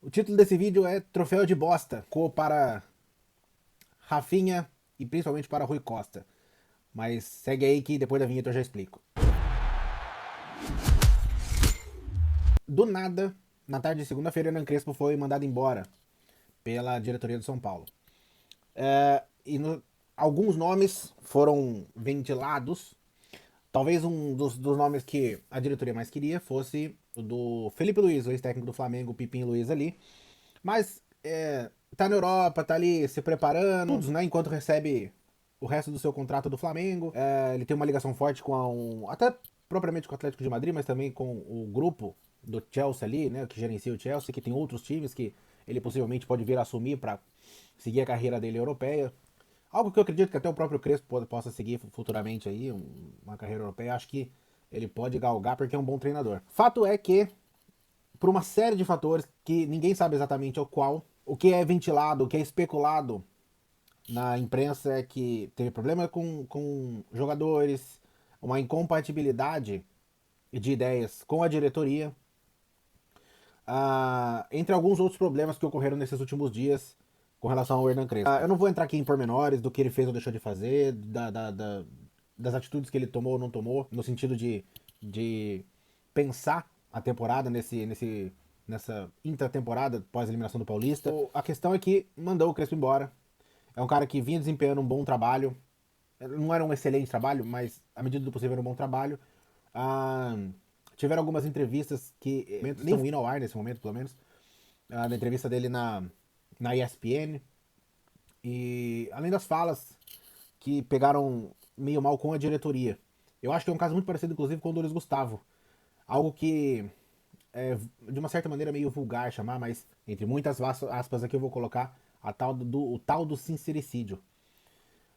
O título desse vídeo é Troféu de Bosta, para Rafinha e principalmente para Rui Costa. Mas segue aí que depois da vinheta eu já explico. Do nada, na tarde de segunda-feira, Hernan Crespo foi mandado embora pela diretoria do São Paulo. Alguns nomes foram ventilados. Talvez um dos nomes que a diretoria mais queria fosse o do Felipe Luiz, o ex-técnico do Flamengo, o Pipinho Luiz ali. Mas tá na Europa, tá ali se preparando, né? Enquanto recebe o resto do seu contrato do Flamengo. Ele tem uma ligação forte até propriamente com o Atlético de Madrid, mas também com o grupo do Chelsea ali, né? Que gerencia o Chelsea, que tem outros times que ele possivelmente pode vir a assumir para seguir a carreira dele europeia. Algo que eu acredito que até o próprio Crespo possa seguir futuramente aí, uma carreira europeia. Acho que ele pode galgar porque é um bom treinador. Fato é que, por uma série de fatores que ninguém sabe exatamente o qual, o que é ventilado, o que é especulado na imprensa é que teve problema com jogadores, uma incompatibilidade de ideias com a diretoria, entre alguns outros problemas que ocorreram nesses últimos dias com relação ao Hernan Crespo. Eu não vou entrar aqui em pormenores do que ele fez ou deixou de fazer, das atitudes que ele tomou ou não tomou, no sentido de pensar a temporada nessa intratemporada pós-eliminação do Paulista. A questão é que mandou o Crespo embora. É um cara que vinha desempenhando um bom trabalho. Não era um excelente trabalho, mas à medida do possível era um bom trabalho. Ah, Tiveram algumas entrevistas que nem estão indo ao ar nesse momento, pelo menos. Da entrevista dele na ESPN. E além das falas que pegaram meio mal com a diretoria. Eu acho que é um caso muito parecido, inclusive, com o do Luiz Gustavo. Algo que é, de uma certa maneira, meio vulgar chamar, mas entre muitas aspas aqui eu vou colocar o tal do sincericídio.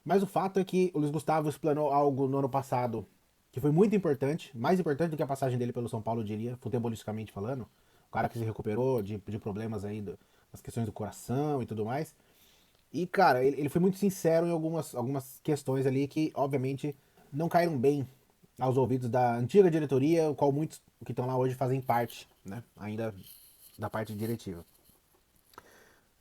Mas o fato é que o Luiz Gustavo explanou algo no ano passado que foi muito importante, mais importante do que a passagem dele pelo São Paulo, eu diria, futebolisticamente falando. O cara que se recuperou de problemas aí, das questões do coração e tudo mais. E, cara, ele foi muito sincero em algumas questões ali que, obviamente, não caíram bem aos ouvidos da antiga diretoria, o qual muitos que estão lá hoje fazem parte, né, ainda da parte diretiva.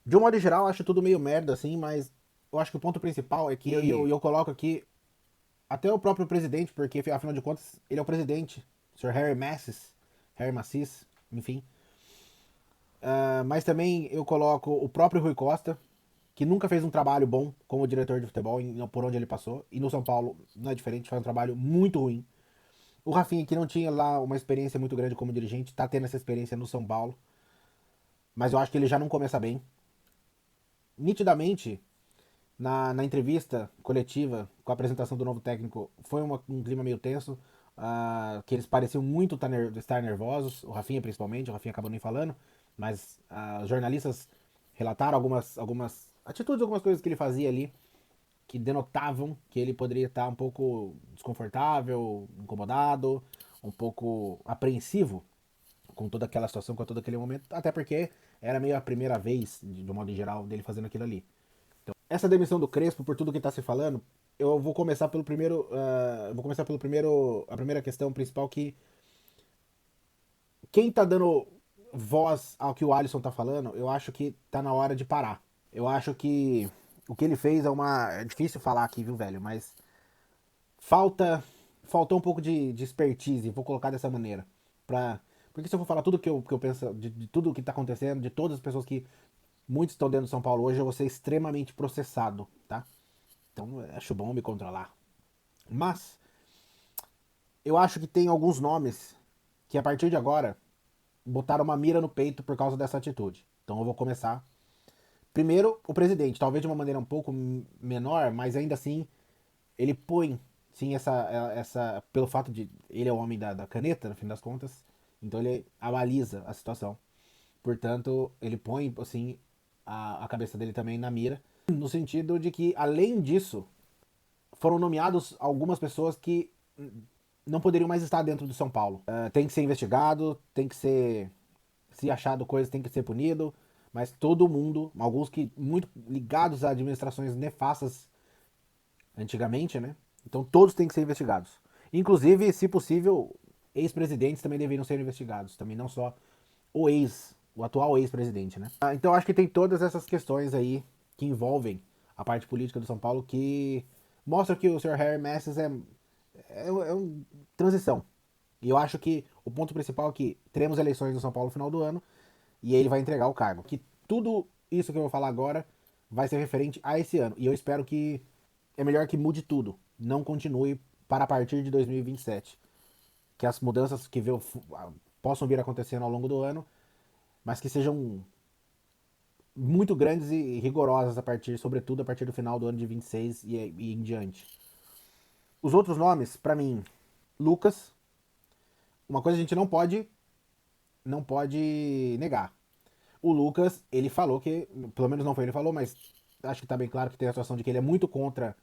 De um modo geral, acho tudo meio merda, assim, mas eu acho que o ponto principal é que eu coloco aqui até o próprio presidente, porque afinal de contas ele é o presidente, o Sr. Harry Massis, enfim. Mas também eu coloco o próprio Rui Costa, que nunca fez um trabalho bom como diretor de futebol por onde ele passou, e no São Paulo não é diferente, faz um trabalho muito ruim. O Rafinha, que não tinha lá uma experiência muito grande como dirigente, tá tendo essa experiência no São Paulo, mas eu acho que ele já não começa bem. Nitidamente, na entrevista coletiva com a apresentação do novo técnico, foi um clima meio tenso, que eles pareciam muito estar nervosos, o Rafinha principalmente, o Rafinha acabou nem falando, mas os jornalistas relataram algumas atitudes, algumas coisas que ele fazia ali, que denotavam que ele poderia estar um pouco desconfortável, incomodado, um pouco apreensivo com toda aquela situação, com todo aquele momento, até porque era meio a primeira vez, de um modo geral, dele fazendo aquilo ali. Essa demissão do Crespo, por tudo que está se falando, eu vou começar pelo primeiro. Vou começar pelo primeiro. A primeira questão principal que. Quem tá dando voz ao que o Alisson tá falando, eu acho que tá na hora de parar. Eu acho que o que ele fez é uma. É difícil falar aqui, viu, velho? Mas falta. Faltou um pouco de expertise, vou colocar dessa maneira. Porque se eu for falar tudo que eu penso, de tudo que tá acontecendo, de todas as pessoas que muitos estão dentro de São Paulo hoje, eu vou ser extremamente processado, tá? Então acho bom me controlar. Mas eu acho que tem alguns nomes que a partir de agora botaram uma mira no peito por causa dessa atitude. Então eu vou começar. Primeiro, o presidente, talvez de uma maneira um pouco menor, mas ainda assim ele põe sim essa pelo fato de ele é o homem da caneta, no fim das contas, então ele avaliza a situação. Portanto, ele põe assim a cabeça dele também na mira, no sentido de que além disso, foram nomeados algumas pessoas que não poderiam mais estar dentro do São Paulo. Tem que ser investigado, tem que ser. Se achado coisas, tem que ser punido. Mas todo mundo, alguns que muito ligados a administrações nefastas antigamente, né? Então todos têm que ser investigados. Inclusive, se possível, ex-presidentes também deveriam ser investigados. Também não só o ex o atual ex-presidente, né? Então acho que tem todas essas questões aí que envolvem a parte política do São Paulo que mostra que o Sr. Harry Messes é uma transição. E eu acho que o ponto principal é que teremos eleições no São Paulo no final do ano e ele vai entregar o cargo. Que tudo isso que eu vou falar agora vai ser referente a esse ano. E eu espero que é melhor que mude tudo, não continue para a partir de 2027. Que as mudanças que possam vir acontecendo ao longo do ano, mas que sejam muito grandes e rigorosas a partir, sobretudo a partir do final do ano de 26 e em diante. Os outros nomes, para mim, Lucas, uma coisa a gente não pode negar. O Lucas, ele falou que, pelo menos não foi ele falou, mas acho que tá bem claro que tem a situação de que ele é muito contra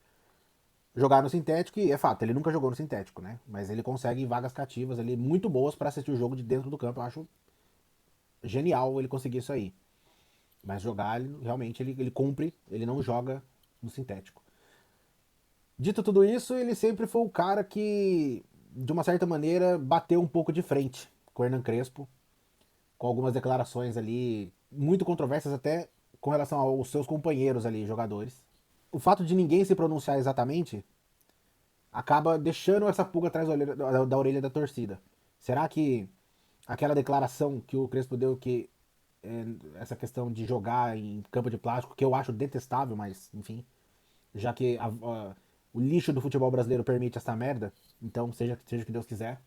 jogar no sintético, e é fato, ele nunca jogou no sintético, né? Mas ele consegue vagas cativas ali muito boas para assistir o jogo de dentro do campo. Eu acho genial ele conseguir isso aí. Mas jogar, realmente, ele cumpre, ele não joga no sintético. Dito tudo isso, ele sempre foi o cara que, de uma certa maneira, bateu um pouco de frente com o Hernan Crespo, com algumas declarações ali, muito controversas até com relação aos seus companheiros ali, jogadores. O fato de ninguém se pronunciar exatamente acaba deixando essa pulga atrás da orelha da torcida. Será que aquela declaração que o Crespo deu, que essa questão de jogar em campo de plástico, que eu acho detestável, mas enfim, já que o lixo do futebol brasileiro permite essa merda, então seja o que Deus quiser.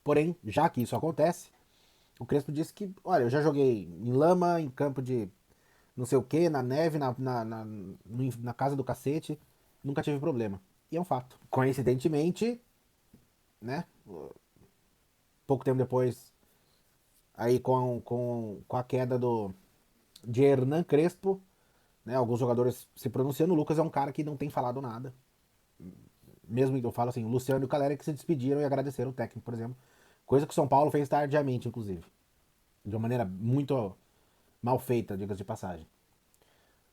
Porém, já que isso acontece, o Crespo disse que, olha, eu já joguei em lama, em campo de não sei o que, na neve, na casa do cacete, nunca tive problema. E é um fato. Coincidentemente, né, pouco tempo depois, aí com a queda de Hernan Crespo, né, alguns jogadores se pronunciando, o Lucas é um cara que não tem falado nada. Mesmo, eu falo assim, o Luciano e o Calera que se despediram e agradeceram o técnico, por exemplo. Coisa que o São Paulo fez tardiamente, inclusive. De uma maneira muito mal feita, diga-se de passagem.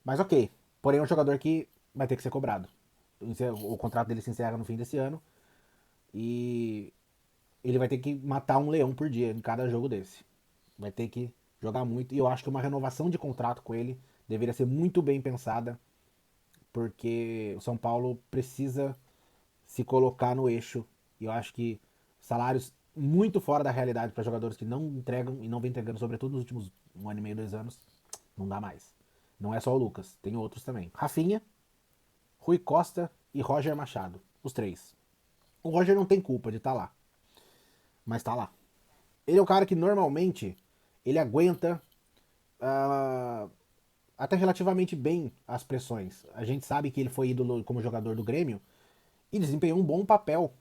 Mas ok. Porém, é um jogador que vai ter que ser cobrado. O contrato dele se encerra no fim desse ano. E ele vai ter que matar um leão por dia em cada jogo desse. Vai ter que jogar muito. E eu acho que uma renovação de contrato com ele deveria ser muito bem pensada. Porque o São Paulo precisa se colocar no eixo. E eu acho que salários muito fora da realidade para jogadores que não entregam e não vem entregando, sobretudo nos últimos 1 ano e meio, 2 anos, não dá mais. Não é só o Lucas, tem outros também. Rafinha, Rui Costa e Roger Machado. Os três. O Roger não tem culpa de estar lá, mas tá lá. Ele é o cara que normalmente ele aguenta até relativamente bem as pressões. A gente sabe que ele foi ídolo como jogador do Grêmio e desempenhou um bom papel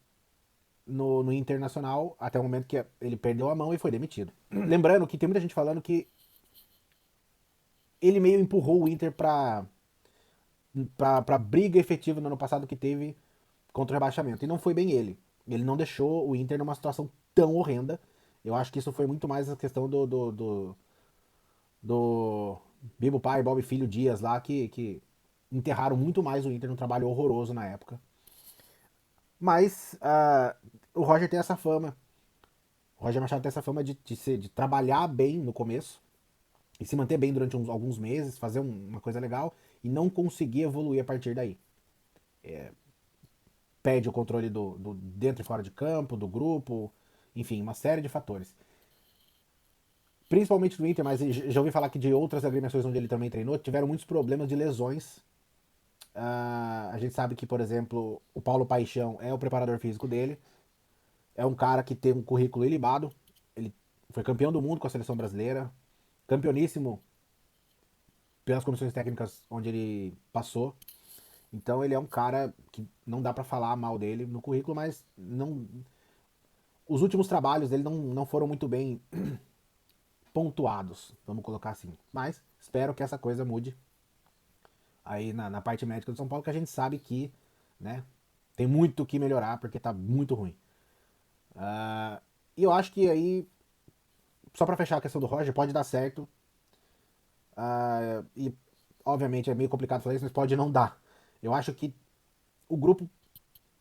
no Internacional até o momento que ele perdeu a mão e foi demitido. Lembrando que tem muita gente falando que ele meio empurrou o Inter pra briga efetiva no ano passado que teve contra o rebaixamento. E não foi bem ele. Ele não deixou o Inter numa situação tão horrenda. Eu acho que isso foi muito mais a questão do Bibo Pai, Bob Filho Dias lá, que enterraram muito mais o Inter num trabalho horroroso na época. Mas o Roger tem essa fama. O Roger Machado tem essa fama de trabalhar bem no começo e se manter bem durante alguns meses, fazer uma coisa legal e não conseguir evoluir a partir daí. Perde o controle do dentro e fora de campo, do grupo, enfim, uma série de fatores. Principalmente do Inter, mas já ouvi falar que de outras agremiações onde ele também treinou, tiveram muitos problemas de lesões. A gente sabe que, por exemplo, o Paulo Paixão é o preparador físico dele. É um cara que tem um currículo ilibado. Ele foi campeão do mundo com a seleção brasileira, campeoníssimo pelas comissões técnicas onde ele passou. Então ele é um cara que não dá pra falar mal dele no currículo, mas não, os últimos trabalhos dele não foram muito bem pontuados, vamos colocar assim. Mas espero que essa coisa mude aí na parte médica do São Paulo, que a gente sabe que, né, tem muito que melhorar porque tá muito ruim. E eu acho que aí, só pra fechar a questão do Roger, pode dar certo. E obviamente é meio complicado falar isso, mas pode não dar. Eu acho que o grupo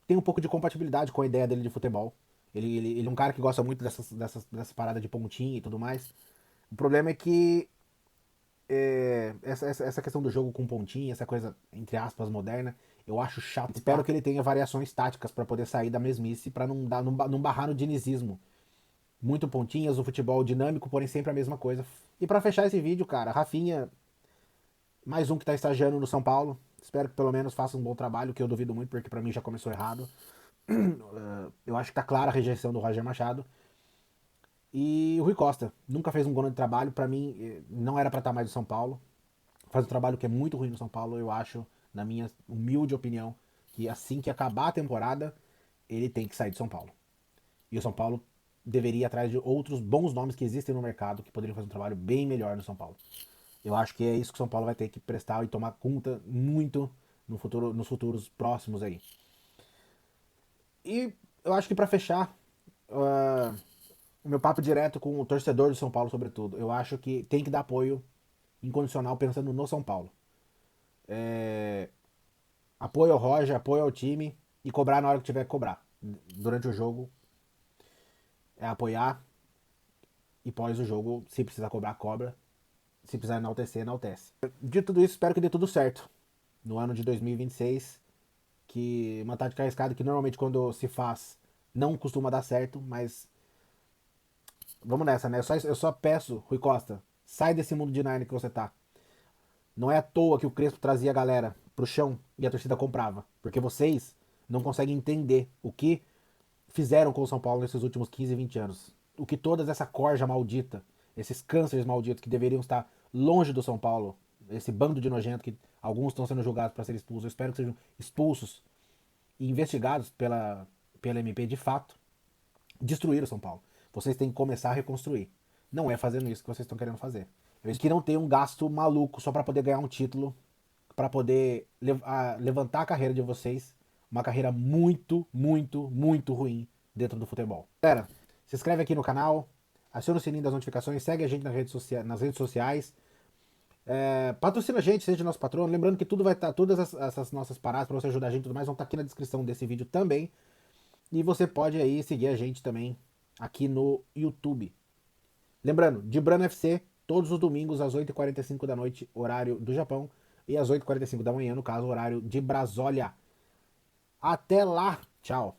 tem um pouco de compatibilidade com a ideia dele de futebol. Ele é um cara que gosta muito dessa parada de pontinha e tudo mais. O problema é que essa questão do jogo com pontinha, essa coisa, entre aspas, moderna, eu acho chato. Espero que ele tenha variações táticas para poder sair da mesmice, para não barrar no dinizismo. Muito pontinhas, o futebol dinâmico, porém sempre a mesma coisa. E para fechar esse vídeo, cara, Rafinha, mais um que tá estagiando no São Paulo. Espero que pelo menos faça um bom trabalho, que eu duvido muito, porque para mim já começou errado. Eu acho que tá clara a rejeição do Roger Machado. E o Rui Costa, nunca fez um grande trabalho, para mim não era para estar mais no São Paulo. Faz um trabalho que é muito ruim no São Paulo, eu acho, na minha humilde opinião, que assim que acabar a temporada, ele tem que sair de São Paulo. E o São Paulo deveria ir atrás de outros bons nomes que existem no mercado que poderiam fazer um trabalho bem melhor no São Paulo. Eu acho que é isso que o São Paulo vai ter que prestar e tomar conta muito no futuro, nos futuros próximos aí. E eu acho que para fechar, o meu papo direto com o torcedor do São Paulo, sobretudo, eu acho que tem que dar apoio incondicional pensando no São Paulo. Apoio ao Roger, apoio ao time e cobrar na hora que tiver que cobrar. Durante o jogo é apoiar e pós o jogo, se precisar cobrar, cobra. Se precisar enaltecer, enaltece. De tudo isso, espero que dê tudo certo no ano de 2026. Que uma tática arriscada que normalmente quando se faz não costuma dar certo, mas vamos nessa, né? Eu só peço, Rui Costa, sai desse mundo de Nine que você tá. Não é à toa que o Crespo trazia a galera pro chão e a torcida comprava. Porque vocês não conseguem entender o que fizeram com o São Paulo nesses últimos 15, 20 anos. O que toda essa corja maldita, esses cânceres malditos que deveriam estar longe do São Paulo, esse bando de nojento que alguns estão sendo julgados para ser expulsos, eu espero que sejam expulsos e investigados pela MP de fato, destruíram o São Paulo. Vocês têm que começar a reconstruir. Não é fazendo isso que vocês estão querendo fazer. Eles que não tem um gasto maluco só para poder ganhar um título, para poder levantar a carreira de vocês, uma carreira muito, muito, muito ruim dentro do futebol. Galera, se inscreve aqui no canal, aciona o sininho das notificações, segue a gente nas redes sociais. Patrocina a gente, seja nosso patrono. Lembrando que tudo vai estar, todas essas nossas paradas para você ajudar a gente e tudo mais vão estar aqui na descrição desse vídeo também. E você pode aí seguir a gente também aqui no YouTube. Lembrando, Dibrano FC, todos os domingos às 8h45 da noite, horário do Japão, e às 8h45 da manhã, no caso, horário de Brasólia. Até lá, tchau!